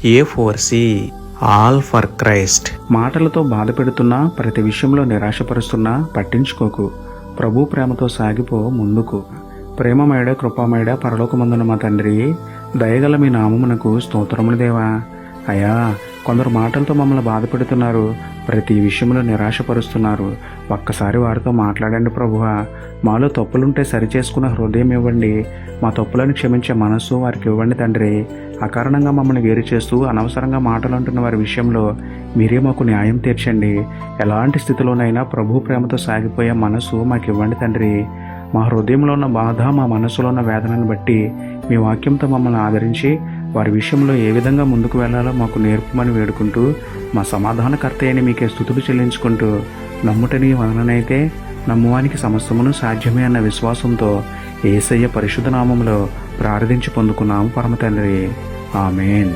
A4C all for Christ. మాటలతో బాధ పెడుతున్నా, ప్రతి విషయంలో నిరాశపరుస్తున్నా పట్టించుకోకు. ప్రభు ప్రేమతో సాగిపో ముందుకు. ప్రేమమేడ కృపామేడ పరలోకమందున మా తండ్రి, దయగల మీ నామమునకు స్తోత్రములు దేవా. అయ్యా, కొందరు మాటలతో మమ్మల్ని బాధ పెడుతున్నారు, ప్రతి విషయంలో నిరాశపరుస్తున్నారు. ఒక్కసారి వారితో మాట్లాడండి ప్రభువా. మాలో తప్పులుంటే సరిచేసుకున్న హృదయం ఇవ్వండి. మా తప్పులను క్షమించే మనస్సు వారికి ఇవ్వండి తండ్రి. అకారణంగా మమ్మల్ని వేరు చేస్తూ అనవసరంగా మాటలు అంటున్న వారి విషయంలో మీరే మాకు న్యాయం తీర్చండి. ఎలాంటి స్థితిలోనైనా ప్రభు ప్రేమతో సాగిపోయే మనసు మాకు ఇవ్వండి తండ్రి. మా హృదయంలో ఉన్న బాధ, మా మనసులో ఉన్న వేదనను బట్టి మీ వాక్యంతో మమ్మల్ని ఆదరించి వారి విషయంలో ఏ విధంగా ముందుకు వెళ్లాలో మాకు నేర్పమని వేడుకుంటూ, మా సమాధానకర్త అయిన మీకే స్తుతులు చెల్లించుకుంటూ, నమ్ముటని వలననైతే నమ్మువానికి సమస్తమును సాధ్యమే అన్న విశ్వాసంతో యేసయ్య పరిశుద్ధ నామములో ప్రార్థించి పొందుకున్నాము పరమ తండ్రి. ఆమేన్.